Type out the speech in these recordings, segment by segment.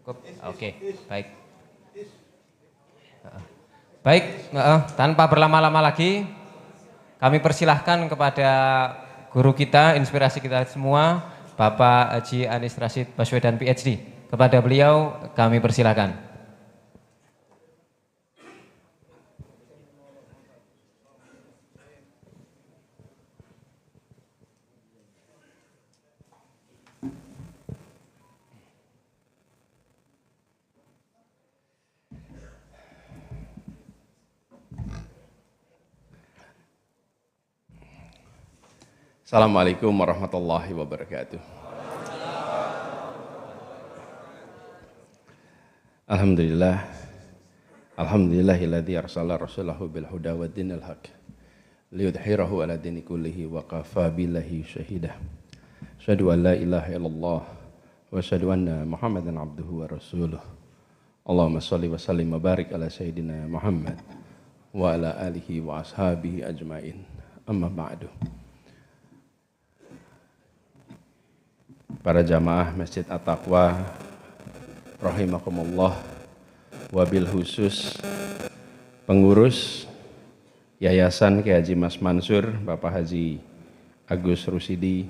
Cukup. Oke, baik. Baik, tanpa berlama-lama lagi, kami persilahkan kepada guru kita, inspirasi kita semua, Bapak Haji Anies Rashid Baswedan PhD. Kepada beliau kami persilahkan. Assalamualaikum warahmatullahi wabarakatuh. Alhamdulillah. Alhamdulillahilladzi arsala rasulahu bil huda wa dinil haq liyudhhirahu ala dini kullihi wa kafa billahi syahida. Asyhadu an la ilaha illallah wa asyhadu anna Muhammadan abduhu wa rasuluh. Allahumma shalli wa sallim wa barik ala sayyidina Muhammad wa ala alihi wa ashabihi ajmain. Amma ba'du. Para jamaah Masjid At-Taqwa rahimakumullah, wabil khusus pengurus Yayasan Kiai Haji Mas Mansur, Bapak Haji Agus Rusidi,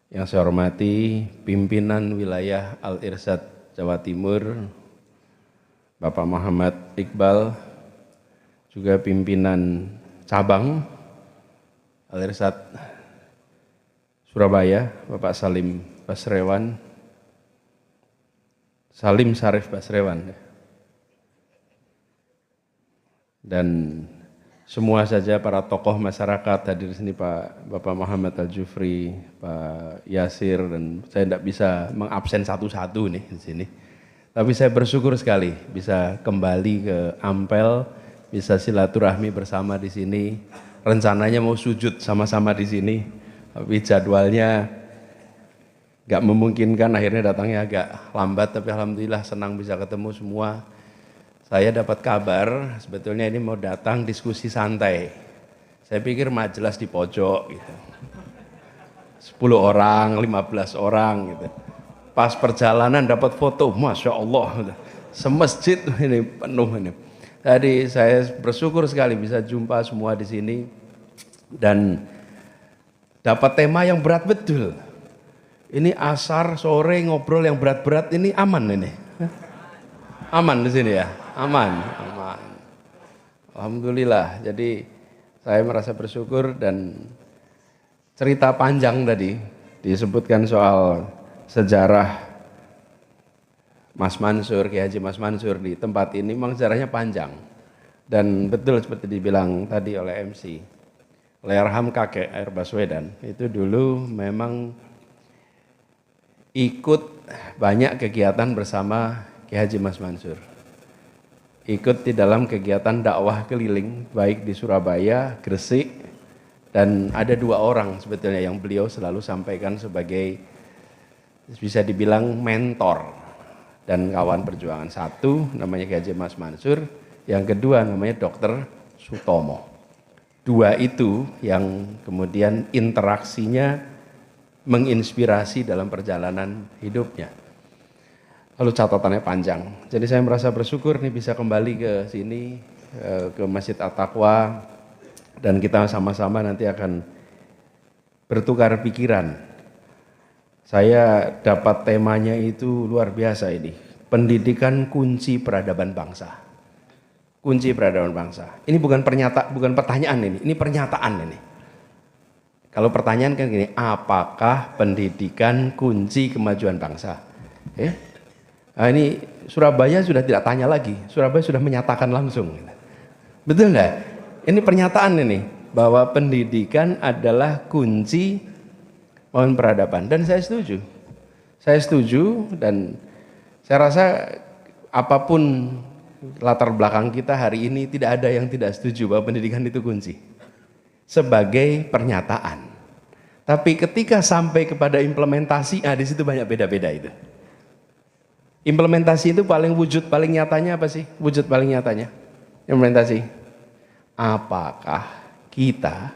yang saya hormati pimpinan wilayah Al-Irsyad Jawa Timur, Bapak Muhammad Iqbal, juga pimpinan cabang Al-Irsyad Surabaya, Bapak Salim Basrewan, Salim Sarif Basrewan, dan semua saja para tokoh masyarakat hadir di sini, Bapak Muhammad Al-Jufri, Pak Yasir, dan saya tidak bisa mengabsen satu-satu nih di sini. Tapi saya bersyukur sekali bisa kembali ke Ampel, bisa silaturahmi bersama di sini. Rencananya mau sujud sama-sama di sini, tapi jadwalnya gak memungkinkan, akhirnya datangnya agak lambat, tapi alhamdulillah senang bisa ketemu semua. Saya dapat kabar sebetulnya ini mau datang diskusi santai. Saya pikir majelis di pojok gitu. 10 orang, 15 orang gitu. Pas perjalanan dapat foto, Masya Allah, semasjid ini penuh ini. Jadi saya bersyukur sekali bisa jumpa semua di sini dan dapat tema yang berat betul. Ini asar sore ngobrol yang berat-berat, ini aman ini. Aman di sini ya, aman. Alhamdulillah. Jadi saya merasa bersyukur, dan cerita panjang tadi disebutkan soal sejarah Mas Mansur, Kiai Haji Mas Mansur di tempat ini, memang sejarahnya panjang. Dan betul seperti dibilang tadi oleh MC. Allahyarham kakek Air Baswedan itu dulu memang ikut banyak kegiatan bersama Kiai Haji Mas Mansur. Ikut di dalam kegiatan dakwah keliling baik di Surabaya, Gresik, dan ada 2 orang sebetulnya yang beliau selalu sampaikan sebagai bisa dibilang mentor dan kawan perjuangan. Satu namanya Kiai Haji Mas Mansur, yang kedua namanya Dr. Sutomo. 2 itu yang kemudian interaksinya menginspirasi dalam perjalanan hidupnya. Lalu catatannya panjang. Jadi saya merasa bersyukur nih bisa kembali ke sini, ke Masjid At-Taqwa, dan kita sama-sama nanti akan bertukar pikiran. Saya dapat temanya itu luar biasa ini. Pendidikan kunci peradaban bangsa. Kunci peradaban bangsa. Ini bukan pertanyaan ini pernyataan ini. Kalau pertanyaan kan gini, apakah pendidikan kunci kemajuan bangsa? Nah, ini Surabaya sudah tidak tanya lagi, Surabaya sudah menyatakan langsung. Betul nggak? Ini pernyataan ini, bahwa pendidikan adalah kunci peradaban. Dan saya setuju. Saya setuju, dan saya rasa apapun latar belakang kita hari ini, tidak ada yang tidak setuju bahwa pendidikan itu kunci sebagai pernyataan. Tapi ketika sampai kepada implementasi, di situ banyak beda-beda itu. Implementasi itu wujud paling nyatanya apa sih? Wujud paling nyatanya implementasi. Apakah kita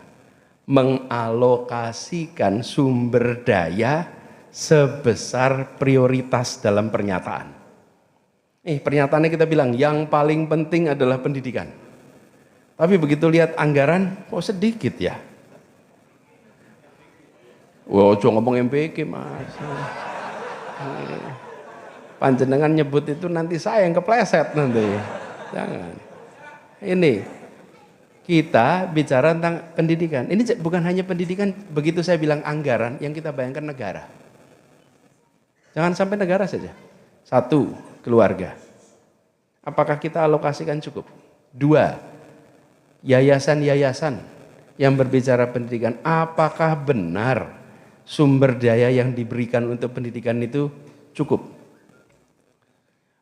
mengalokasikan sumber daya sebesar prioritas dalam pernyataan? Pernyataannya kita bilang yang paling penting adalah pendidikan. Tapi begitu lihat anggaran, kok sedikit ya? Wah, coba ngomong MPK mas. Panjenengan nyebut itu nanti saya yang kepleset nanti. Jangan. Ini kita bicara tentang pendidikan. Ini bukan hanya pendidikan, begitu saya bilang anggaran, yang kita bayangkan negara. Jangan sampai negara saja. 1, keluarga. Apakah kita alokasikan cukup? 2, yayasan-yayasan yang berbicara pendidikan. Apakah benar sumber daya yang diberikan untuk pendidikan itu cukup?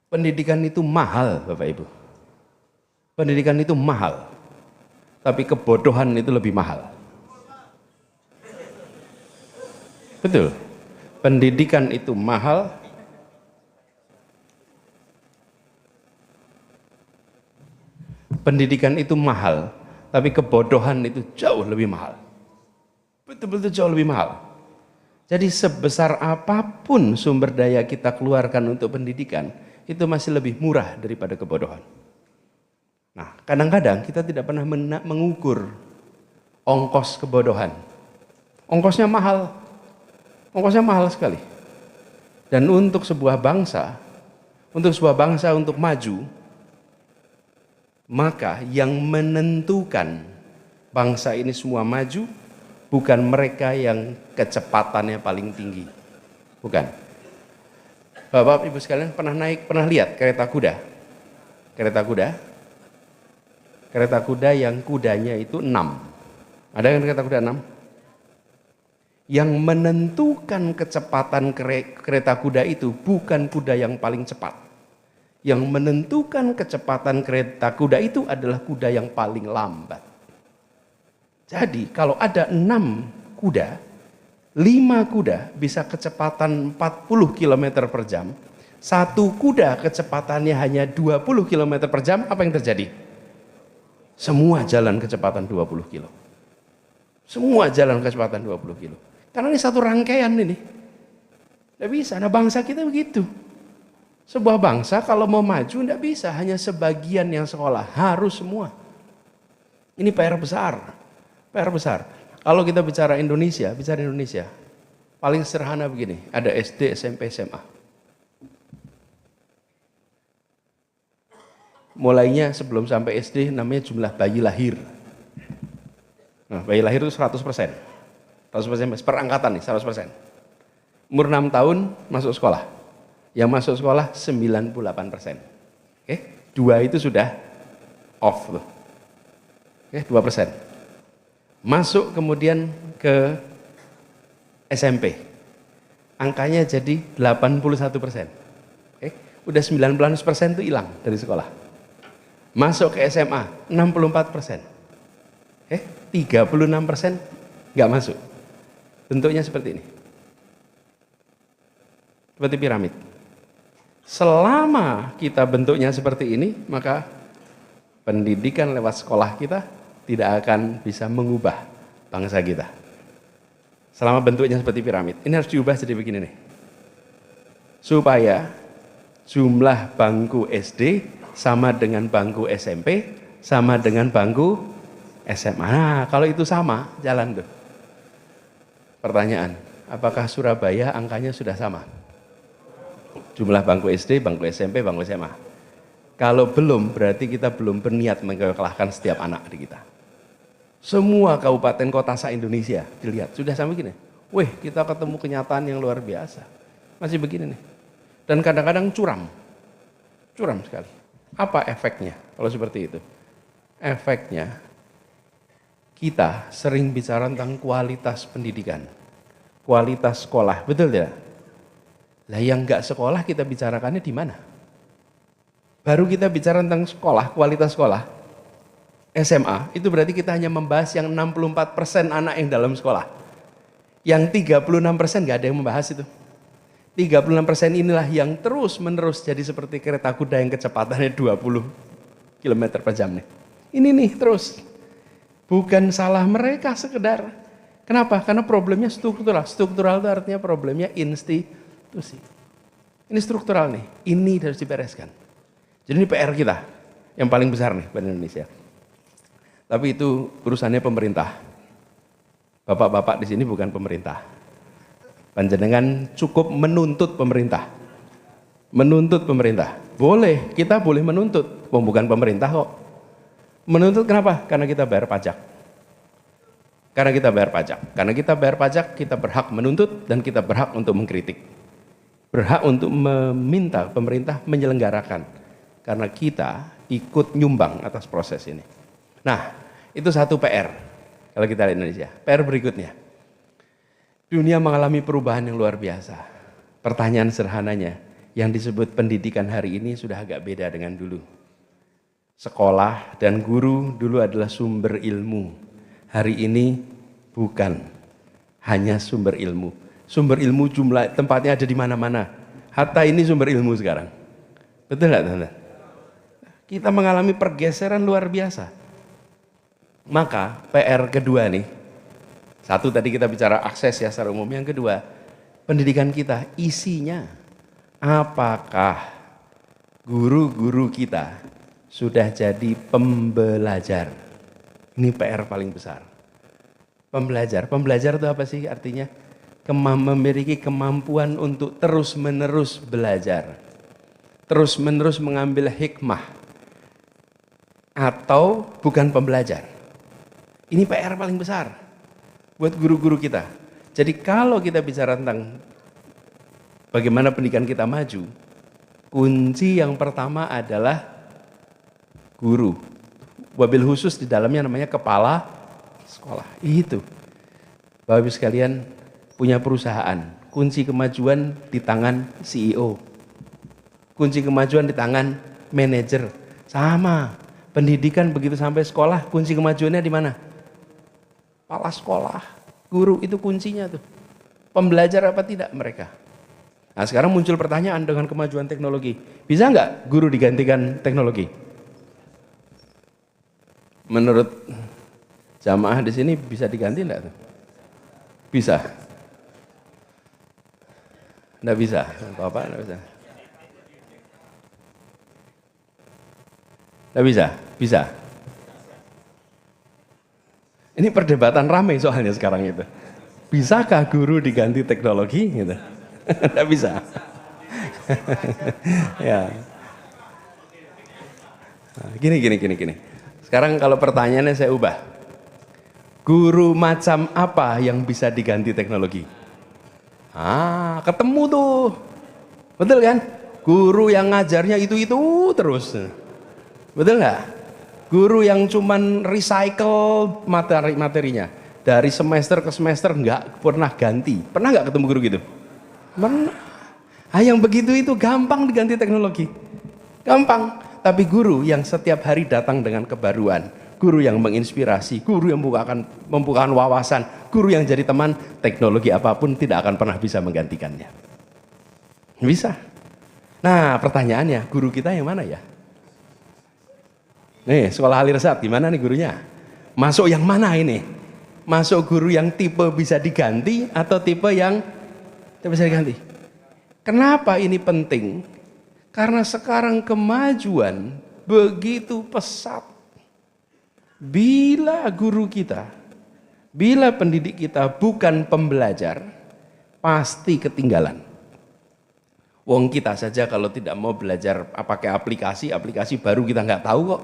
Pendidikan itu mahal, Bapak Ibu. Pendidikan itu mahal. Tapi kebodohan itu lebih mahal. Betul. Pendidikan itu mahal. Pendidikan itu mahal, tapi kebodohan itu jauh lebih mahal. Betul-betul jauh lebih mahal. Jadi sebesar apapun sumber daya kita keluarkan untuk pendidikan, itu masih lebih murah daripada kebodohan. Nah, kadang-kadang kita tidak pernah mengukur ongkos kebodohan. Ongkosnya mahal. Ongkosnya mahal sekali. Dan untuk sebuah bangsa untuk maju, maka yang menentukan bangsa ini semua maju bukan mereka yang kecepatannya paling tinggi. Bukan. Bapak Ibu sekalian pernah lihat kereta kuda? Kereta kuda? Kereta kuda yang kudanya itu 6. Ada kan kereta kuda 6? Yang menentukan kecepatan kereta kuda itu bukan kuda yang paling cepat. Yang menentukan kecepatan kereta kuda itu adalah kuda yang paling lambat. Jadi kalau ada 6 kuda, 5 kuda bisa kecepatan 40 km per jam, 1 kuda kecepatannya hanya 20 km per jam, apa yang terjadi? Semua jalan kecepatan 20 kilo. Semua jalan kecepatan 20 kilo. Karena ini satu rangkaian ini. Tidak bisa. Nah, bangsa kita begitu. Sebuah bangsa kalau mau maju tidak bisa. Hanya sebagian yang sekolah. Harus semua. Ini PR besar. PR besar. Kalau kita bicara Indonesia. Paling sederhana begini. Ada SD, SMP, SMA. Mulainya sebelum sampai SD namanya jumlah bayi lahir. Nah, bayi lahir itu 100%. 100% perangkatan nih, 100%. Umur 6 tahun masuk sekolah. Yang masuk sekolah 98%. Oke, 2 itu sudah off tuh. Oke, 2%. Masuk kemudian ke SMP. Angkanya jadi 81%. Oke, udah 19% itu hilang dari sekolah. Masuk ke SMA, 64%. 36% nggak masuk. Bentuknya seperti ini. Seperti piramid. Selama kita bentuknya seperti ini, maka pendidikan lewat sekolah kita tidak akan bisa mengubah bangsa kita. Selama bentuknya seperti piramid. Ini harus diubah jadi begini nih. Supaya jumlah bangku SD sama dengan bangku SMP, sama dengan bangku SMA. Nah, kalau itu sama, jalan tuh. Pertanyaan, apakah Surabaya angkanya sudah sama? Jumlah bangku SD, bangku SMP, bangku SMA. Kalau belum, berarti kita belum berniat mengalahkan setiap anak di kita. Semua kabupaten kota se-Indonesia, dilihat, sudah sampai gini. Wih, kita ketemu kenyataan yang luar biasa. Masih begini nih. Dan kadang-kadang curam. Curam sekali. Apa efeknya kalau seperti itu? Efeknya kita sering bicara tentang kualitas pendidikan, kualitas sekolah, betul tidak? Lah yang nggak sekolah kita bicarakannya di mana? Baru kita bicara tentang sekolah, kualitas sekolah, SMA, itu berarti kita hanya membahas yang 64% anak yang dalam sekolah. Yang 36% nggak ada yang membahas itu. 36% inilah yang terus-menerus jadi seperti kereta kuda yang kecepatannya 20 km per jam nih. Ini nih terus. Bukan salah mereka sekedar. Kenapa? Karena problemnya struktural. Struktural itu artinya problemnya institusi. Ini struktural nih. Ini harus dibereskan. Jadi ini PR kita yang paling besar nih buat Indonesia. Tapi itu urusannya pemerintah. Bapak-bapak di sini bukan pemerintah. Panjenengan cukup menuntut pemerintah. Menuntut pemerintah. Boleh, kita boleh menuntut. Bukan pemerintah kok. Menuntut kenapa? Karena kita bayar pajak. Karena kita bayar pajak. Karena kita bayar pajak, kita berhak menuntut dan kita berhak untuk mengkritik. Berhak untuk meminta pemerintah menyelenggarakan. Karena kita ikut nyumbang atas proses ini. Nah, itu satu PR kalau kita lihat Indonesia. PR berikutnya. Dunia mengalami perubahan yang luar biasa. Pertanyaan sederhananya, yang disebut pendidikan hari ini sudah agak beda dengan dulu. Sekolah dan guru dulu adalah sumber ilmu. Hari ini bukan hanya sumber ilmu. Sumber ilmu jumlah tempatnya ada di mana-mana. Hatta ini sumber ilmu sekarang. Betul nggak, teman-teman? Kita mengalami pergeseran luar biasa. Maka PR kedua nih, satu tadi kita bicara akses ya secara umum. Yang kedua, pendidikan kita isinya. Apakah guru-guru kita sudah jadi pembelajar? Ini PR paling besar. Pembelajar itu apa sih artinya? Memiliki kemampuan untuk terus-menerus belajar. Terus-menerus mengambil hikmah. Atau bukan pembelajar. Ini PR paling besar buat guru-guru kita. Jadi kalau kita bicara tentang bagaimana pendidikan kita maju, kunci yang pertama adalah guru. Wabil khusus di dalamnya namanya kepala sekolah. Itu. Bapak Ibu sekalian punya perusahaan, kunci kemajuan di tangan CEO. Kunci kemajuan di tangan manajer. Sama. Pendidikan begitu sampai sekolah, kunci kemajuannya di mana? Kepala sekolah. Guru itu kuncinya tuh. Pembelajar apa tidak mereka? Nah sekarang muncul pertanyaan dengan kemajuan teknologi. Bisa nggak guru digantikan teknologi? Menurut jamaah di sini bisa diganti enggak tuh? Bisa. Enggak bisa. Bapak enggak bisa. Enggak bisa. Bisa. Ini perdebatan ramai soalnya sekarang itu. Bisakah guru diganti teknologi gitu? Enggak bisa. Ya. Nah, gini. Sekarang kalau pertanyaannya saya ubah. Guru macam apa yang bisa diganti teknologi? Ketemu tuh. Betul kan? Guru yang ngajarnya itu terus. Betul nggak? Guru yang cuman recycle materinya. Dari semester ke semester nggak pernah ganti. Pernah nggak ketemu guru gitu? Pernah. Yang begitu itu gampang diganti teknologi. Gampang. Tapi guru yang setiap hari datang dengan kebaruan, guru yang menginspirasi, guru yang membukakan wawasan, guru yang jadi teman, teknologi apapun tidak akan pernah bisa menggantikannya. Bisa. Nah pertanyaannya, guru kita yang mana ya? Nih sekolah Al-Irsyad, gimana nih gurunya? Masuk yang mana ini? Masuk guru yang tipe bisa diganti atau tipe yang tidak bisa diganti? Kenapa ini penting? Karena sekarang kemajuan begitu pesat. Bila guru kita, bila pendidik kita bukan pembelajar, pasti ketinggalan. Wong kita saja kalau tidak mau belajar pakai aplikasi baru kita nggak tahu kok.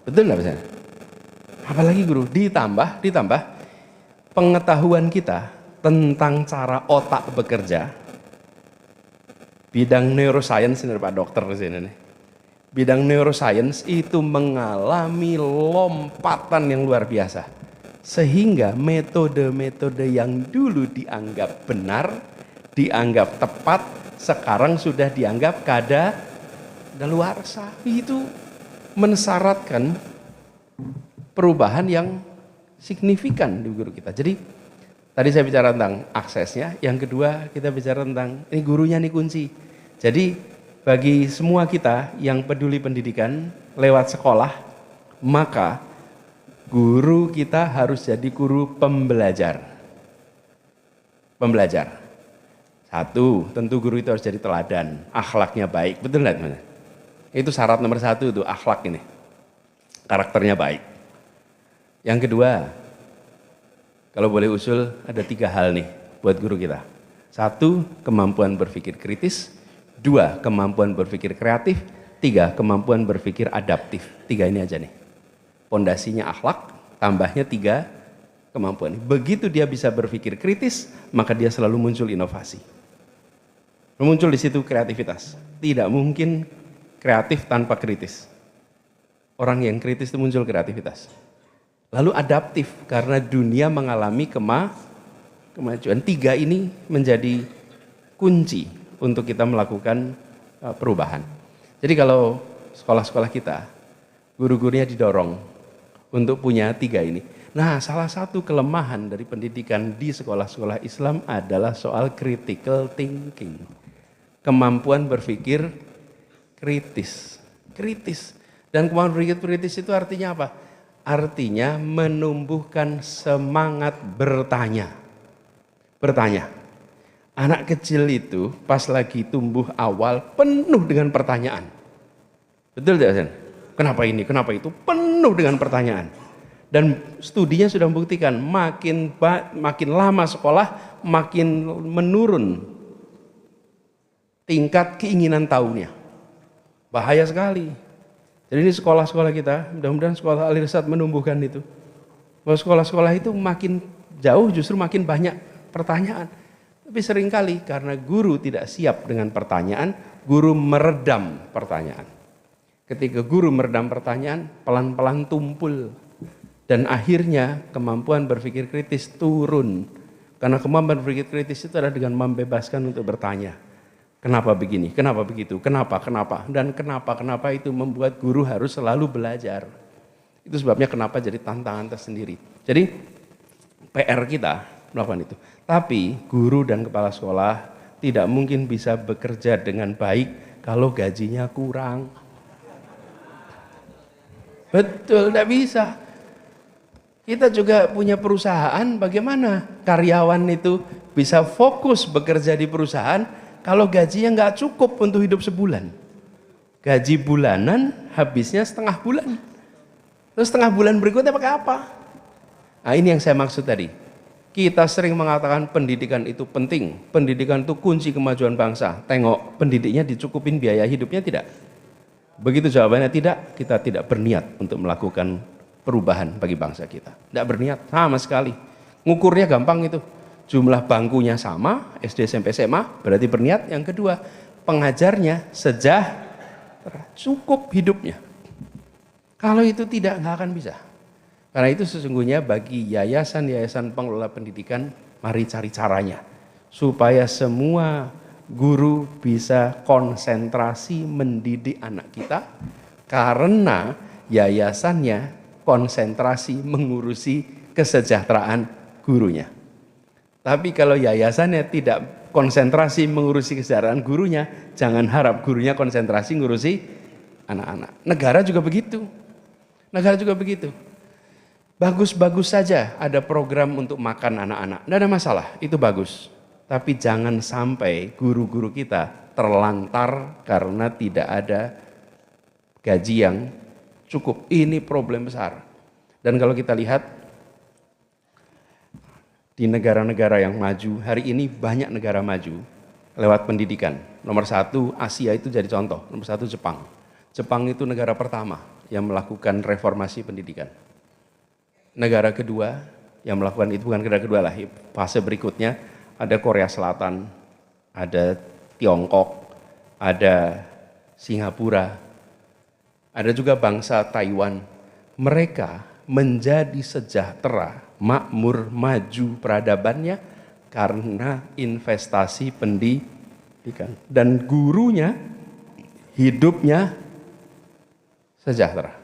Betul nggak misalnya? Apalagi guru, ditambah pengetahuan kita tentang cara otak bekerja. Bidang neuroscience ini Pak Dokter di sini nih. Bidang neuroscience itu mengalami lompatan yang luar biasa. Sehingga metode-metode yang dulu dianggap benar, dianggap tepat, sekarang sudah dianggap kadaluarsa. Itu mensyaratkan perubahan yang signifikan di guru kita. Jadi tadi saya bicara tentang aksesnya, yang kedua kita bicara tentang ini gurunya nih kunci. Jadi bagi semua kita yang peduli pendidikan lewat sekolah, maka guru kita harus jadi guru pembelajar. Satu, tentu guru itu harus jadi teladan, akhlaknya baik, betul nggak teman? Itu syarat nomor 1 itu, akhlak ini. Karakternya baik. Yang kedua, kalau boleh usul ada 3 hal nih buat guru kita. 1, kemampuan berpikir kritis. 2, kemampuan berpikir kreatif. 3, kemampuan berpikir adaptif. 3 ini aja nih. Pondasinya akhlak, tambahnya 3 kemampuan. Begitu dia bisa berpikir kritis, maka dia selalu muncul inovasi. Muncul di situ kreativitas. Tidak mungkin kreatif tanpa kritis. Orang yang kritis itu muncul kreativitas. Lalu adaptif, karena dunia mengalami kemajuan. 3 ini menjadi kunci untuk kita melakukan perubahan. Jadi kalau sekolah-sekolah kita, guru-gurunya didorong untuk punya 3 ini. Nah, salah satu kelemahan dari pendidikan di sekolah-sekolah Islam adalah soal critical thinking. Kemampuan berpikir kritis. Dan kemampuan berpikir kritis itu artinya apa? Artinya menumbuhkan semangat bertanya. Anak kecil itu pas lagi tumbuh awal penuh dengan pertanyaan. Betul tidak, Sen? Kenapa ini, kenapa itu? Penuh dengan pertanyaan. Dan studinya sudah membuktikan makin lama sekolah makin menurun tingkat keinginan tahunya. Bahaya sekali. Jadi ini sekolah-sekolah kita, mudah-mudahan sekolah Al-Irsyad menumbuhkan itu. Bahwa sekolah-sekolah itu makin jauh justru makin banyak pertanyaan. Tapi seringkali karena guru tidak siap dengan pertanyaan, guru meredam pertanyaan. Ketika guru meredam pertanyaan, pelan-pelan tumpul. Dan akhirnya kemampuan berpikir kritis turun. Karena kemampuan berpikir kritis itu adalah dengan membebaskan untuk bertanya. Kenapa begini, kenapa begitu, kenapa. Dan kenapa itu membuat guru harus selalu belajar. Itu sebabnya kenapa jadi tantangan tersendiri. Jadi PR kita melakukan itu. Tapi guru dan kepala sekolah tidak mungkin bisa bekerja dengan baik kalau gajinya kurang. Betul, tidak bisa. Kita juga punya perusahaan, bagaimana karyawan itu bisa fokus bekerja di perusahaan kalau gajinya nggak cukup untuk hidup sebulan. Gaji bulanan habisnya setengah bulan. Terus setengah bulan berikutnya pakai apa? Nah, ini yang saya maksud tadi. Kita sering mengatakan pendidikan itu penting. Pendidikan itu kunci kemajuan bangsa. Tengok, pendidiknya dicukupin biaya hidupnya tidak? Begitu jawabannya tidak, kita tidak berniat untuk melakukan perubahan bagi bangsa kita. Tidak berniat sama sekali. Ngukurnya gampang itu. Jumlah bangkunya sama, SD, SMP, SMA, berarti berniat. Yang kedua, pengajarnya sejahtera, cukup hidupnya. Kalau itu tidak, nggak akan bisa. Karena itu sesungguhnya bagi yayasan-yayasan pengelola pendidikan, mari cari caranya. Supaya semua guru bisa konsentrasi mendidik anak kita, karena yayasannya konsentrasi mengurusi kesejahteraan gurunya. Tapi kalau yayasannya tidak konsentrasi mengurusi kesejahteraan gurunya, jangan harap gurunya konsentrasi mengurusi anak-anak. Negara juga begitu. Bagus-bagus saja ada program untuk makan anak-anak. Tidak ada masalah, itu bagus. Tapi jangan sampai guru-guru kita terlantar karena tidak ada gaji yang cukup. Ini problem besar. Dan kalau kita lihat di negara-negara yang maju, hari ini banyak negara maju lewat pendidikan. Nomor 1 Asia itu jadi contoh, nomor 1 Jepang. Jepang itu negara pertama yang melakukan reformasi pendidikan. Negara kedua yang melakukan itu, bukan negara kedua lah, fase berikutnya ada Korea Selatan, ada Tiongkok, ada Singapura, ada juga bangsa Taiwan. Mereka menjadi sejahtera, makmur, maju peradabannya karena investasi pendidikan. Dan gurunya hidupnya sejahtera.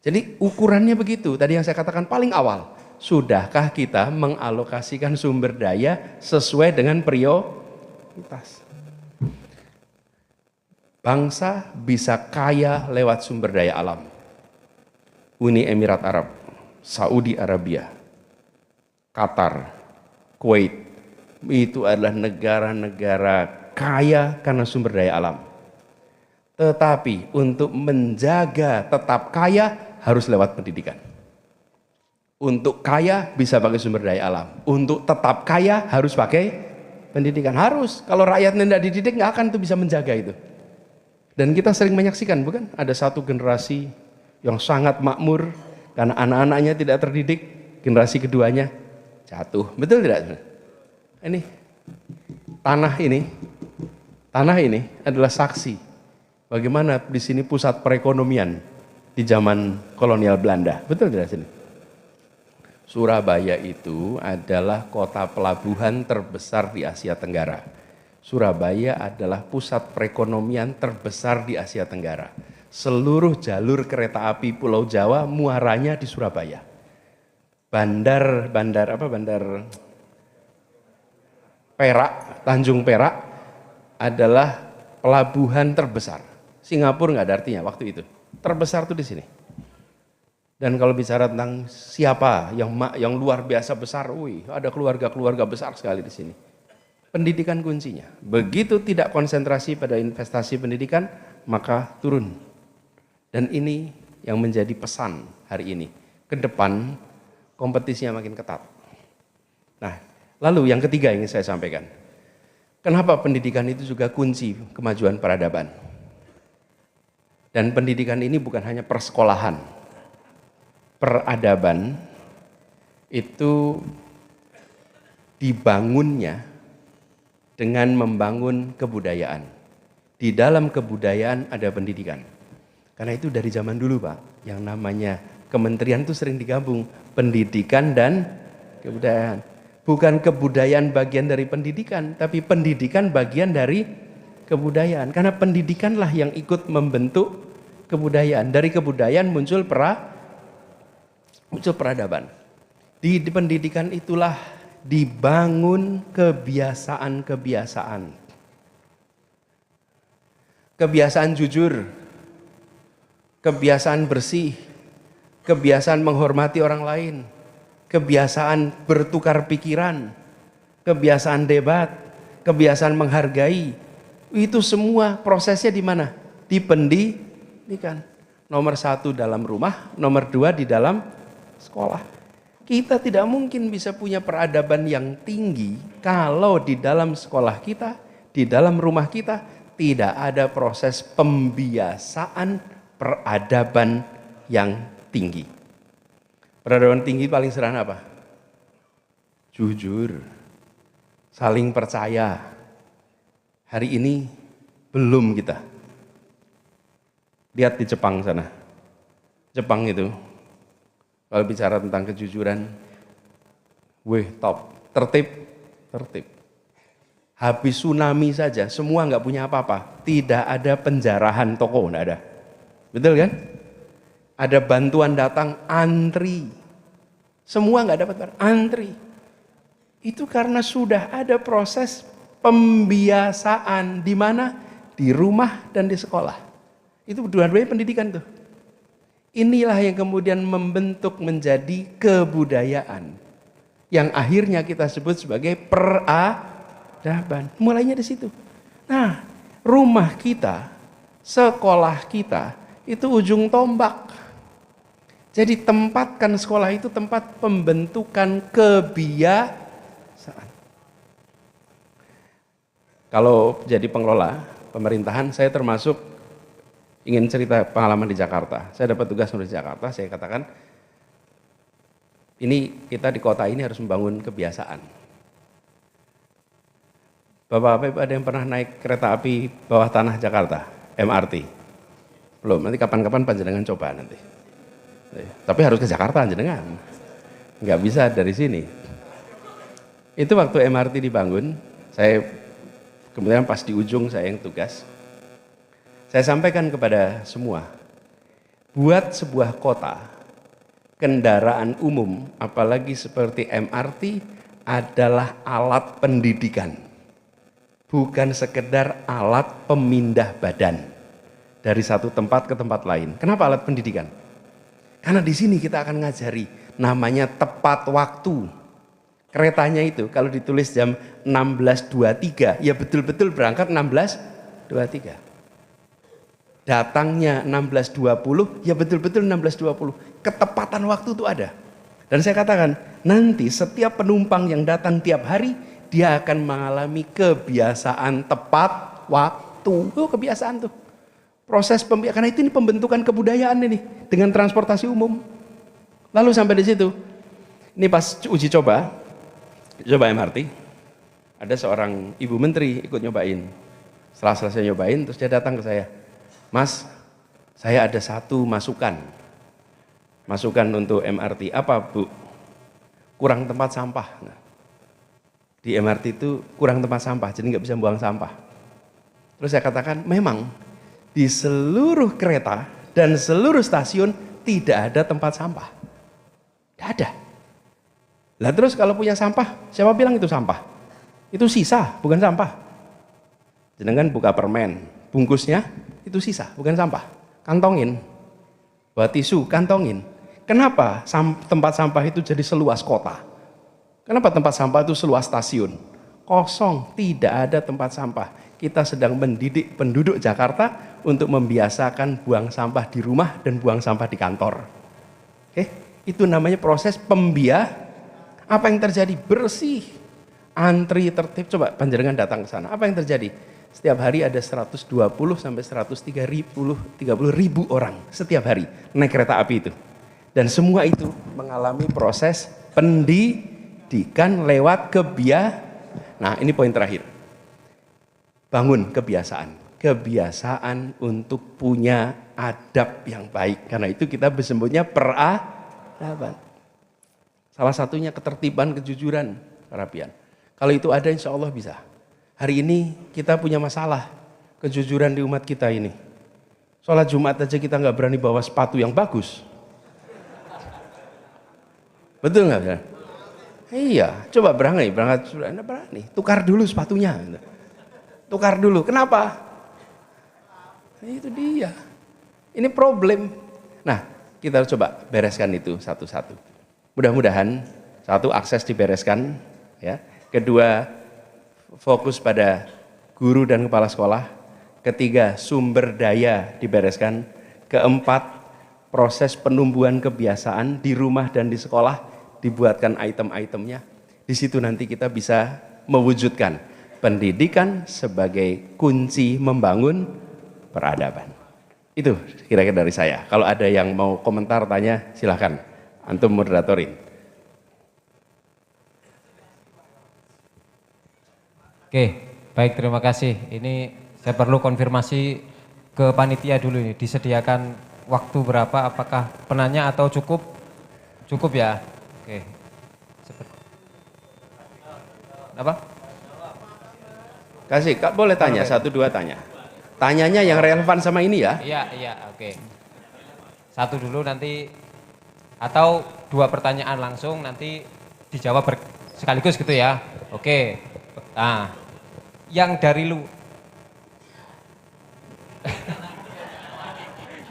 Jadi ukurannya begitu, tadi yang saya katakan paling awal. Sudahkah kita mengalokasikan sumber daya sesuai dengan prioritas? Bangsa bisa kaya lewat sumber daya alam. Uni Emirat Arab, Saudi Arabia, Qatar, Kuwait, itu adalah negara-negara kaya karena sumber daya alam. Tetapi untuk menjaga tetap kaya harus lewat pendidikan. Untuk kaya bisa pakai sumber daya alam. Untuk tetap kaya harus pakai pendidikan. Harus. Kalau rakyatnya tidak dididik nggak akan tuh bisa menjaga itu. Dan kita sering menyaksikan, bukan? Ada satu generasi yang sangat makmur karena anak-anaknya tidak terdidik, generasi keduanya jatuh. Betul tidak? Ini tanah ini adalah saksi bagaimana di sini pusat perekonomian di zaman kolonial Belanda. Betul tidak sini? Surabaya itu adalah kota pelabuhan terbesar di Asia Tenggara. Surabaya adalah pusat perekonomian terbesar di Asia Tenggara. Seluruh jalur kereta api Pulau Jawa muaranya di Surabaya. Bandar Perak, Tanjung Perak adalah pelabuhan terbesar. Singapura nggak ada artinya waktu itu. Terbesar tuh di sini. Dan kalau bicara tentang siapa yang luar biasa besar, ada keluarga-keluarga besar sekali di sini. Pendidikan kuncinya. Begitu tidak konsentrasi pada investasi pendidikan, maka turun. Dan ini yang menjadi pesan hari ini. Ke depan kompetisinya makin ketat. Nah, lalu yang ketiga yang ingin saya sampaikan. Kenapa pendidikan itu juga kunci kemajuan peradaban? Dan pendidikan ini bukan hanya persekolahan. Peradaban itu dibangunnya dengan membangun kebudayaan. Di dalam kebudayaan ada pendidikan. Karena itu dari zaman dulu Pak, yang namanya kementerian itu sering digabung, pendidikan dan kebudayaan. Bukan kebudayaan bagian dari pendidikan, tapi pendidikan bagian dari kebudayaan. Karena pendidikanlah yang ikut membentuk kebudayaan. Dari kebudayaan muncul peradaban. Di pendidikan itulah dibangun kebiasaan-kebiasaan. Kebiasaan jujur, kebiasaan bersih, kebiasaan menghormati orang lain, kebiasaan bertukar pikiran, kebiasaan debat, kebiasaan menghargai. Itu semua prosesnya di mana? Di pendidikan. Nomor 1 dalam rumah, nomor 2 di dalam sekolah. Kita tidak mungkin bisa punya peradaban yang tinggi kalau di dalam sekolah kita, di dalam rumah kita tidak ada proses pembiasaan peradaban yang tinggi. Peradaban tinggi paling sederhana apa? Jujur, saling percaya. Hari ini belum kita. Lihat di Jepang sana. Jepang itu kalau bicara tentang kejujuran, top, tertib. Habis tsunami saja, semua nggak punya apa-apa. Tidak ada penjarahan toko, nggak ada. Betul kan? Ada bantuan datang, antri. Semua nggak dapat barang, antri. Itu karena sudah ada proses pembiasaan di mana? Di rumah dan di sekolah. Itu dua-duanya pendidikan tuh. Inilah yang kemudian membentuk menjadi kebudayaan. Yang akhirnya kita sebut sebagai peradaban. Mulainya di situ. Nah, rumah kita, sekolah kita, itu ujung tombak. Jadi tempatkan sekolah itu tempat pembentukan kebiasaan. Kalau jadi pengelola pemerintahan, saya termasuk ingin cerita pengalaman di Jakarta. Saya dapat tugas di Jakarta, saya katakan, ini kita di kota ini harus membangun kebiasaan. Bapak-bapak ada yang pernah naik kereta api bawah tanah Jakarta, MRT? Belum, nanti kapan-kapan panjenengan coba nanti. Tapi harus ke Jakarta panjenengan. Nggak bisa dari sini. Itu waktu MRT dibangun, saya kemudian pas di ujung saya yang tugas. Saya sampaikan kepada semua, buat sebuah kota, kendaraan umum, apalagi seperti MRT, adalah alat pendidikan. Bukan sekedar alat pemindah badan dari satu tempat ke tempat lain. Kenapa alat pendidikan? Karena di sini kita akan ngajari namanya tepat waktu. Keretanya itu kalau ditulis jam 16.23, ya betul-betul berangkat 16.23. datangnya 16.20, ya betul-betul 16.20. Ketepatan waktu itu ada. Dan saya katakan, nanti setiap penumpang yang datang tiap hari, dia akan mengalami kebiasaan tepat waktu. Oh, kebiasaan tuh. Proses karena itu ini pembentukan kebudayaan ini dengan transportasi umum. Lalu sampai di situ. Ini pas uji coba MRT, ada seorang ibu menteri ikut nyobain. Setelah selesai nyobain, terus dia datang ke saya, Mas, saya ada satu masukan untuk MRT. Apa Bu? Kurang tempat sampah. Nah, di MRT itu kurang tempat sampah, jadi nggak bisa buang sampah. Terus saya katakan, memang di seluruh kereta dan seluruh stasiun tidak ada tempat sampah. Tidak ada. Lah terus kalau punya sampah, siapa bilang itu sampah? Itu sisa, bukan sampah. Jenengan buka permen, bungkusnya itu sisa, bukan sampah. Kantongin. Bawa tisu, kantongin. Kenapa tempat sampah itu jadi seluas kota? Kenapa tempat sampah itu seluas stasiun? Kosong, tidak ada tempat sampah. Kita sedang mendidik penduduk Jakarta untuk membiasakan buang sampah di rumah dan buang sampah di kantor. Oke, itu namanya proses Apa yang terjadi? Bersih, antri tertib. Coba panjenengan datang ke sana. Apa yang terjadi? Setiap hari ada 120 sampai 130 ribu orang setiap hari naik kereta api itu. Dan semua itu mengalami proses pendidikan lewat Nah, ini poin terakhir. Bangun kebiasaan. Kebiasaan untuk punya adab yang baik. Karena itu kita bersebutnya peradaban. Salah satunya ketertiban, kejujuran, kerapian. Kalau itu ada, insya Allah bisa. Hari ini kita punya masalah kejujuran di umat kita ini. Sholat Jumat aja kita nggak berani bawa sepatu yang bagus. Betul nggak? Iya, coba berani, berani. Tukar dulu sepatunya. Tukar dulu. Kenapa? Itu dia. Ini problem. Nah, kita coba bereskan itu satu-satu. Mudah-mudahan satu, akses dibereskan, ya. Kedua, fokus pada guru dan kepala sekolah. Ketiga, sumber daya dibereskan. Keempat, proses penumbuhan kebiasaan di rumah dan di sekolah dibuatkan item-itemnya. Di situ nanti kita bisa mewujudkan pendidikan sebagai kunci membangun peradaban. Itu kira-kira dari saya. Kalau ada yang mau komentar, tanya, silahkan. Antum moderatorin. Oke, baik, terima kasih. Ini saya perlu konfirmasi ke panitia dulu ini. Disediakan waktu berapa? Apakah penanya atau cukup? Cukup ya? Oke. Apa? Kasih, Kak, boleh tanya, satu dua tanya. Tanyanya yang relevan sama ini ya? Iya, oke. Satu dulu nanti. Atau dua pertanyaan langsung nanti dijawab sekaligus gitu ya. Oke. Nah, yang dari lu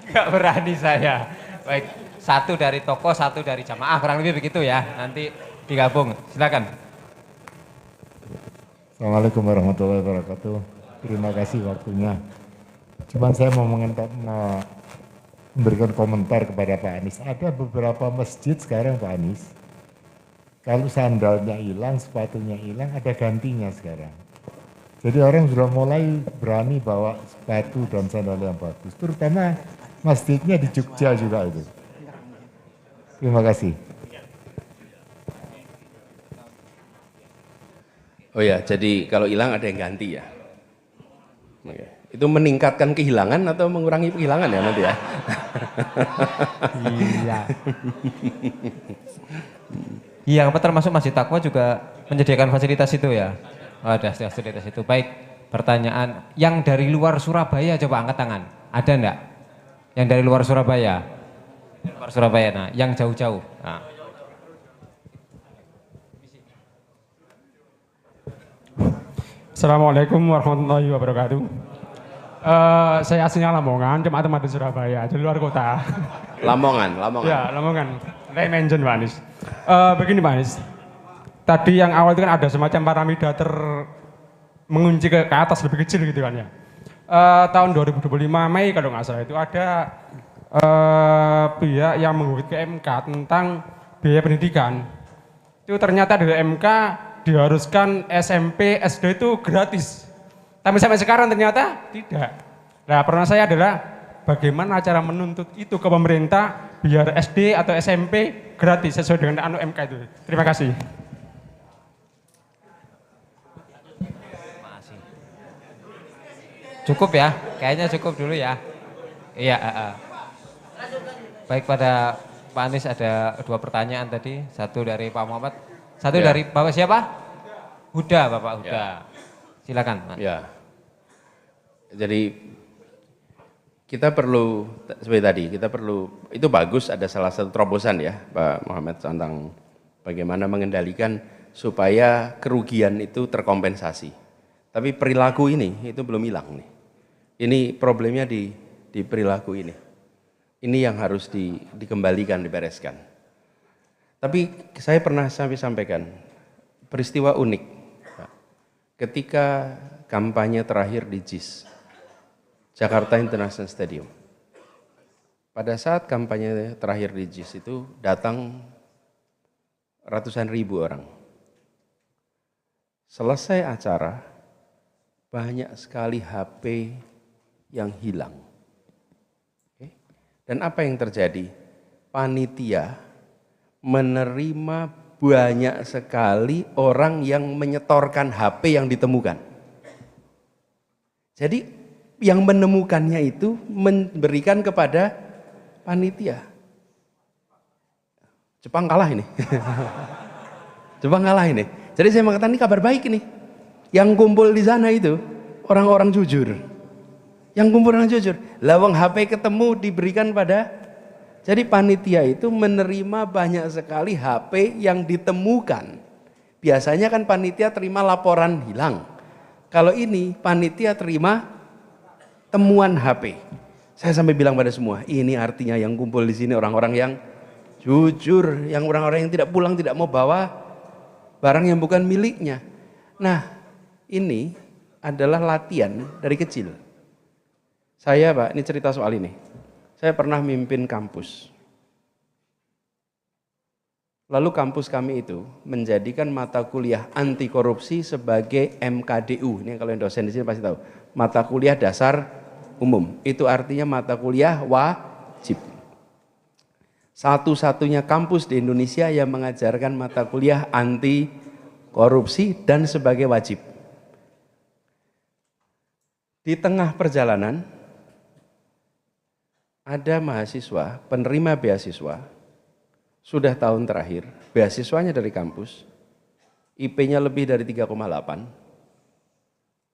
nggak berani saya. Baik, satu dari toko, satu dari jamaah, kurang lebih begitu ya. Nanti digabung. Silakan. Assalamualaikum warahmatullahi wabarakatuh. Terima kasih waktunya. Cuman saya mau memberikan komentar kepada Pak Anies. Ada beberapa masjid sekarang Pak Anies, kalau sandalnya hilang, sepatunya hilang, ada gantinya sekarang. Jadi orang sudah mulai berani bawa sepatu dan sandal yang bagus. Terutama masjidnya di Jogja juga itu. Terima kasih. Oh ya, jadi kalau hilang ada yang ganti ya. Oke. Itu meningkatkan kehilangan atau mengurangi kehilangan ya nanti ya? Iya. Iya, apa termasuk Masjid Taqwa juga menyediakan fasilitas itu ya? Oh, ada fasilitas itu. Baik, pertanyaan yang dari luar Surabaya coba angkat tangan. Ada enggak? Yang dari luar Surabaya? Luar Surabaya, nah, yang jauh-jauh. Nah. Assalamualaikum warahmatullahi wabarakatuh. Saya aslinya Lamongan, cuma teman di Surabaya, di luar kota. Lamongan. Ya, Lamongan. Saya mention Pak Anies. Begini Pak Anies, tadi yang awal itu kan ada semacam piramida mengunci ke atas lebih kecil gitu kan ya. tahun 2025 Mei kalau nggak salah itu ada pihak yang menggugat ke MK tentang biaya pendidikan. Itu ternyata dari MK diharuskan SMP, SD itu gratis. Tapi sampai sekarang ternyata tidak. Nah, pertanyaan saya adalah bagaimana cara menuntut itu ke pemerintah biar SD atau SMP gratis sesuai dengan anu MK itu. Terima kasih. Cukup ya, kayaknya cukup dulu ya. Iya. Baik, pada Pak Anies ada 2 pertanyaan tadi, satu dari Pak Muhammad, satu dari Bapak siapa? Huda, Bapak Huda. Silakan, Pak. Ya. Jadi kita perlu seperti tadi, kita perlu itu bagus ada salah satu terobosan ya Pak Muhammad tentang bagaimana mengendalikan supaya kerugian itu terkompensasi. Tapi perilaku ini itu belum hilang nih. Ini problemnya di perilaku ini. Ini yang harus dikembalikan, dibereskan. Tapi saya pernah sampaikan peristiwa unik. Ketika kampanye terakhir di JIS, Jakarta International Stadium. Pada saat kampanye terakhir di JIS itu datang ratusan ribu orang. Selesai acara, banyak sekali HP yang hilang. Dan apa yang terjadi? Panitia menerima banyak sekali orang yang menyetorkan HP yang ditemukan. Jadi yang menemukannya itu memberikan kepada panitia. Jepang kalah ini. Jepang kalah ini. Jadi saya mengatakan ini kabar baik ini. Yang kumpul di sana itu orang-orang jujur. Yang kumpul orang jujur. Lawang HP ketemu diberikan pada. Jadi panitia itu menerima banyak sekali HP yang ditemukan. Biasanya kan panitia terima laporan hilang. Kalau ini panitia terima temuan HP. Saya sampai bilang pada semua, ini artinya yang kumpul di sini orang-orang yang jujur, yang orang-orang yang tidak pulang, tidak mau bawa barang yang bukan miliknya. Nah, ini adalah latihan dari kecil. Saya, Pak, ini cerita soal ini. Saya pernah mimpin kampus. Lalu kampus kami itu menjadikan mata kuliah anti korupsi sebagai MKDU. Ini kalau yang dosen di sini pasti tahu. Mata kuliah dasar umum. Itu artinya mata kuliah wajib. Satu-satunya kampus di Indonesia yang mengajarkan mata kuliah anti korupsi dan sebagai wajib. Di tengah perjalanan ada mahasiswa, penerima beasiswa, sudah tahun terakhir, beasiswanya dari kampus, IP-nya lebih dari 3,8,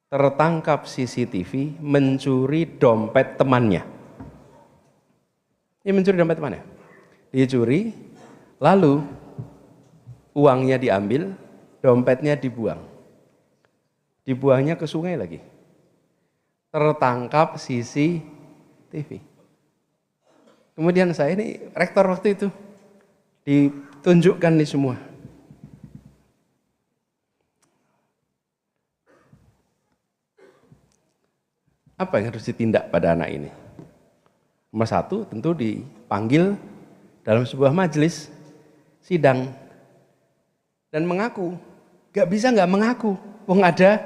tertangkap CCTV mencuri dompet temannya. Ini mencuri dompet temannya. Dicuri, lalu uangnya diambil, dompetnya dibuang. Dibuangnya ke sungai lagi. Tertangkap CCTV. Kemudian saya ini rektor waktu itu ditunjukkan di semua. Apa yang harus ditindak pada anak ini? Nomor satu tentu dipanggil dalam sebuah majelis sidang dan mengaku. Gak bisa gak mengaku. Wong ada,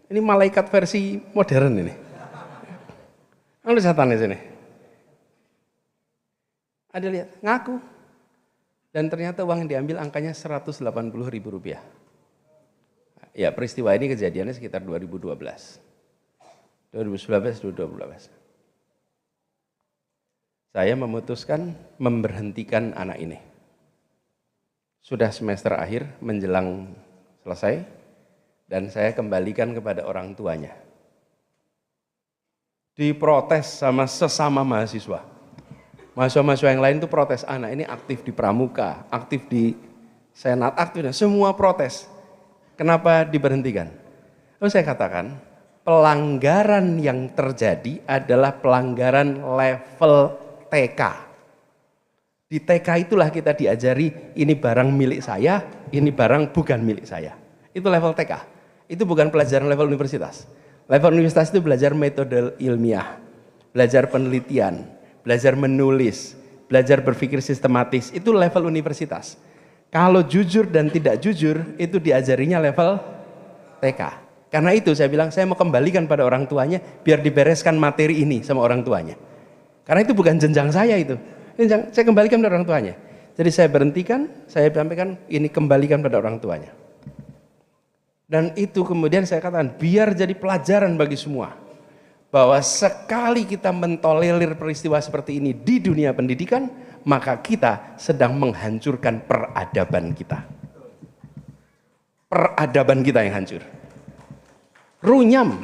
ini malaikat versi modern ini. Lalu setan di sini. Ada lihat, ngaku. Dan ternyata uang yang diambil angkanya 180.000 rupiah. Ya, peristiwa ini kejadiannya sekitar 2012. 2019-2012. Saya memutuskan memberhentikan anak ini. Sudah semester akhir menjelang selesai dan saya kembalikan kepada orang tuanya. Diprotes sama sesama mahasiswa. Mahasiswa-mahasiswa yang lain itu protes, anak ini aktif di pramuka, aktif di senat, aktif, semua protes. Kenapa diberhentikan? Lalu saya katakan, pelanggaran yang terjadi adalah pelanggaran level TK. Di TK itulah kita diajari, ini barang milik saya, ini barang bukan milik saya. Itu level TK. Itu bukan pelajaran level universitas. Level universitas itu belajar metode ilmiah, belajar penelitian, belajar menulis, belajar berpikir sistematis, itu level universitas. Kalau jujur dan tidak jujur, itu diajarinya level TK. Karena itu saya bilang, saya mau kembalikan pada orang tuanya, biar dibereskan materi ini sama orang tuanya. Karena itu bukan jenjang saya itu. Jenjang, saya kembalikan pada orang tuanya. Jadi saya berhentikan, saya sampaikan, ini kembalikan pada orang tuanya. Dan itu kemudian saya katakan, biar jadi pelajaran bagi semua. Bahwa sekali kita mentolerir peristiwa seperti ini di dunia pendidikan, maka kita sedang menghancurkan peradaban kita. Peradaban kita yang hancur. Runyam.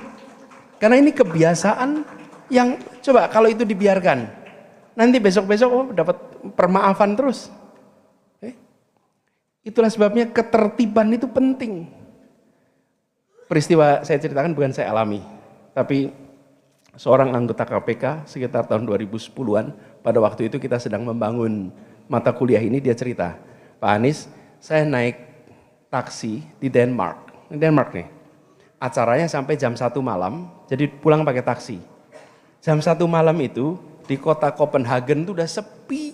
Karena ini kebiasaan yang, coba kalau itu dibiarkan, nanti besok-besok dapat permaafan terus. Itulah sebabnya ketertiban itu penting. Peristiwa saya ceritakan bukan saya alami, tapi seorang anggota KPK sekitar tahun 2010-an, pada waktu itu kita sedang membangun mata kuliah ini, dia cerita, Pak Anies, saya naik taksi di Denmark nih, acaranya sampai jam 1 malam, jadi pulang pakai taksi. Jam 1 malam itu di kota Copenhagen itu udah sepi,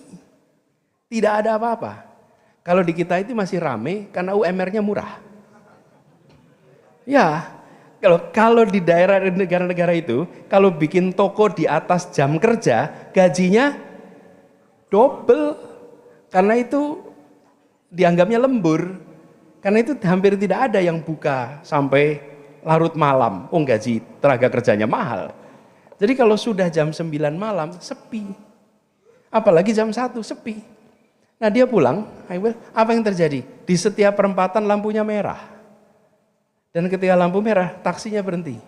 tidak ada apa-apa. Kalau di kita itu masih rame karena UMR-nya murah. Ya, kalau di daerah negara-negara itu, kalau bikin toko di atas jam kerja, gajinya double. Karena itu dianggapnya lembur. Karena itu hampir tidak ada yang buka sampai larut malam. Gaji tenaga kerjanya mahal. Jadi kalau sudah jam 9 malam, sepi. Apalagi jam 1, sepi. Nah dia pulang, apa yang terjadi? Di setiap perempatan lampunya merah. Dan ketika lampu merah, taksinya berhenti.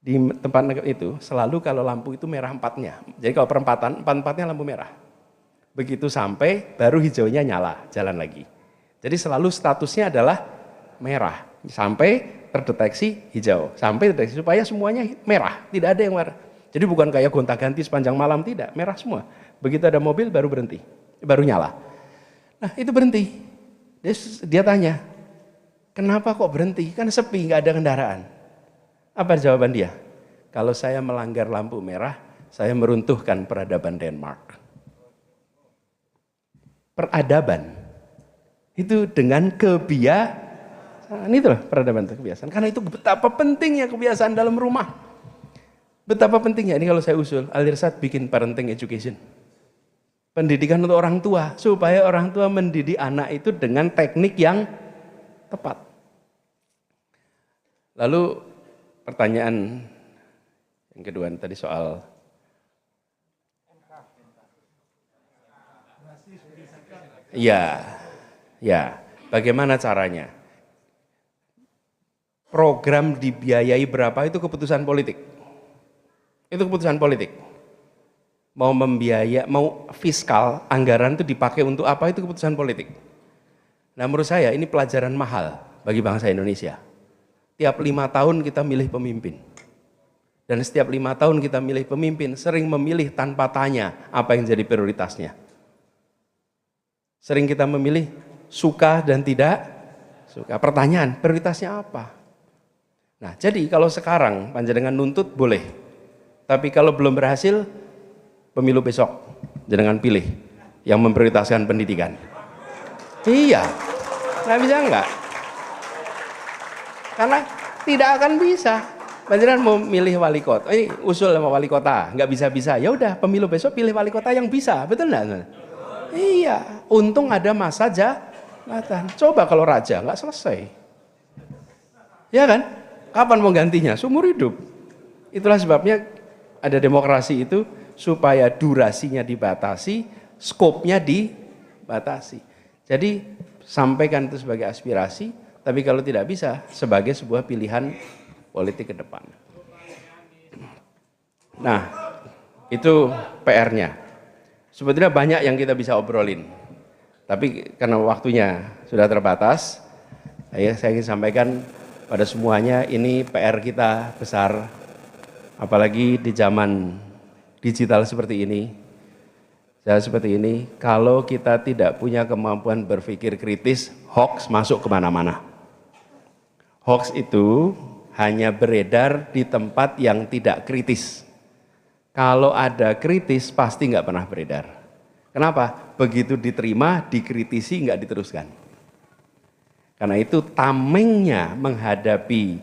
Di tempat itu, selalu kalau lampu itu merah 4-nya. Jadi kalau perempatan, 4-4-nya lampu merah. Begitu sampai, baru hijaunya nyala, jalan lagi. Jadi selalu statusnya adalah merah. Sampai terdeteksi hijau. Sampai terdeteksi, supaya semuanya merah. Tidak ada yang merah. Jadi bukan kayak gonta-ganti sepanjang malam, tidak. Merah semua. Begitu ada mobil, baru berhenti. Baru nyala. Nah itu berhenti. Dia tanya, kenapa kok berhenti? Kan sepi, nggak ada kendaraan. Apa jawaban dia? Kalau saya melanggar lampu merah, saya meruntuhkan peradaban Denmark. Peradaban itu dengan kebiasaan, itulah peradaban itu kebiasaan. Karena itu betapa pentingnya kebiasaan dalam rumah. Betapa pentingnya, ini kalau saya usul, Al-Irsyad bikin parenting education. Pendidikan untuk orang tua, supaya orang tua mendidik anak itu dengan teknik yang tepat. Lalu pertanyaan yang kedua tadi soal ya, bagaimana caranya? Program dibiayai berapa itu keputusan politik. Itu keputusan politik. Mau mau fiskal, anggaran itu dipakai untuk apa, itu keputusan politik. Nah menurut saya ini pelajaran mahal bagi bangsa Indonesia. Tiap 5 tahun kita milih pemimpin. Dan setiap 5 tahun kita milih pemimpin, sering memilih tanpa tanya apa yang jadi prioritasnya. Sering kita memilih suka dan tidak suka. Pertanyaan, prioritasnya apa? Nah jadi kalau sekarang panjenengan nuntut boleh. Tapi kalau belum berhasil, pemilu besok, jangan pilih yang memprioritaskan pendidikan. Iya, nggak bisa enggak. Karena tidak akan bisa. Panjenengan mau milih wali kota, usul sama wali kota, nggak bisa-bisa. Ya udah, pemilu besok pilih wali kota yang bisa, betul nggak? Iya, untung ada masa jabatan. Coba kalau raja nggak selesai, ya kan? Kapan mau gantinya? Seumur hidup. Itulah sebabnya ada demokrasi itu, supaya durasinya dibatasi, skopnya dibatasi. Jadi sampaikan itu sebagai aspirasi, tapi kalau tidak bisa sebagai sebuah pilihan politik ke depan. Nah, itu PR-nya. Sebetulnya banyak yang kita bisa obrolin, tapi karena waktunya sudah terbatas, saya ingin sampaikan pada semuanya, ini PR kita besar, apalagi di zaman digital seperti ini. Kalau kita tidak punya kemampuan berpikir kritis, hoax masuk kemana-mana. Hoax itu hanya beredar di tempat yang tidak kritis. Kalau ada kritis pasti nggak pernah beredar. Kenapa? Begitu diterima, dikritisi, nggak diteruskan. Karena itu tamengnya menghadapi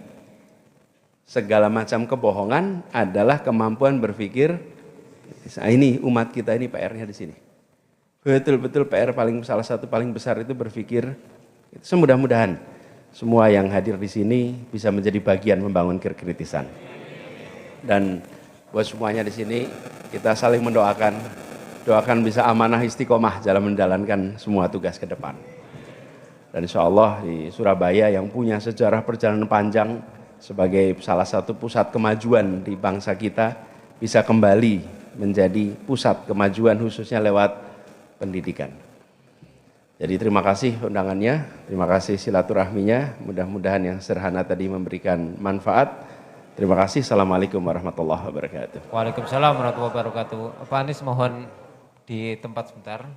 segala macam kebohongan adalah kemampuan berpikir. Nah, ini umat kita ini PR-nya di sini. Betul-betul PR salah satu paling besar itu berpikir. Semudah-mudahan semua yang hadir di sini bisa menjadi bagian membangun kekritisan. Dan buat semuanya di sini kita saling mendoakan, doakan bisa amanah istiqomah dalam menjalankan semua tugas ke depan. Dan insya Allah di Surabaya yang punya sejarah perjalanan panjang sebagai salah satu pusat kemajuan di bangsa kita bisa kembali menjadi pusat kemajuan khususnya lewat pendidikan. Jadi terima kasih undangannya, terima kasih silaturahminya, mudah-mudahan yang sederhana tadi memberikan manfaat. Terima kasih, Assalamualaikum warahmatullahi wabarakatuh. Waalaikumsalam warahmatullahi wabarakatuh. Pak Anies mohon di tempat sebentar.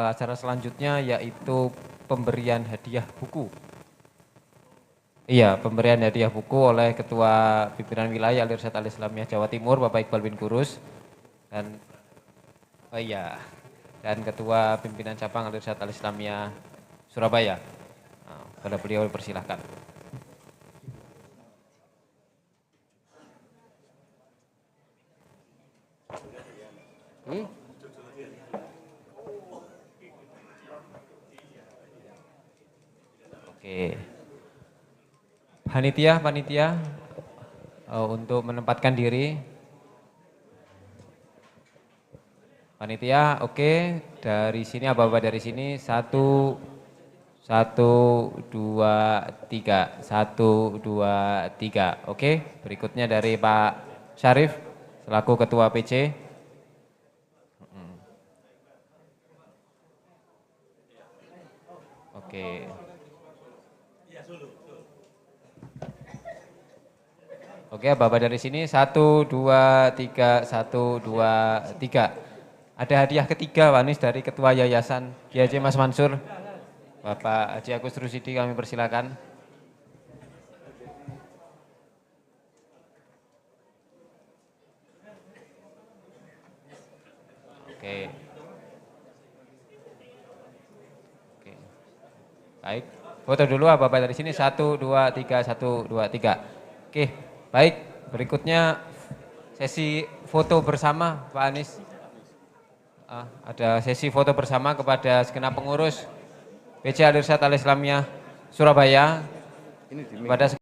Acara selanjutnya yaitu pemberian hadiah buku. Iya, pemberian hadiah buku oleh Ketua Pimpinan Wilayah Al-Irsyad Al-Islamiyah Jawa Timur, Bapak Iqbal bin Kurus, dan dan Ketua Pimpinan Cabang Al-Irsyad Al-Islamiyah Surabaya. Nah, pada beliau persilahkan. Oke. Panitia untuk menempatkan diri. Panitia, oke. Dari sini apa-apa dari sini 1 2 3 1 2 3. Oke. Berikutnya dari Pak Syarif selaku Ketua PC. Oke. Oke, Bapak dari sini 1 2 3 1 2 3. Ada hadiah ketiga Pak Anies dari Ketua Yayasan Kiai Haji Mas Mansur. Bapak Haji Agus Rusidi kami persilakan. Oke. Oke. Baik. Foto dulu Bapak dari sini 1 2 3 1 2 3. Oke. Baik. Berikutnya sesi foto bersama Pak Anies. Ada sesi foto bersama kepada segenap pengurus PC Al-Irsyad Al-Islamiyah Surabaya. Kepada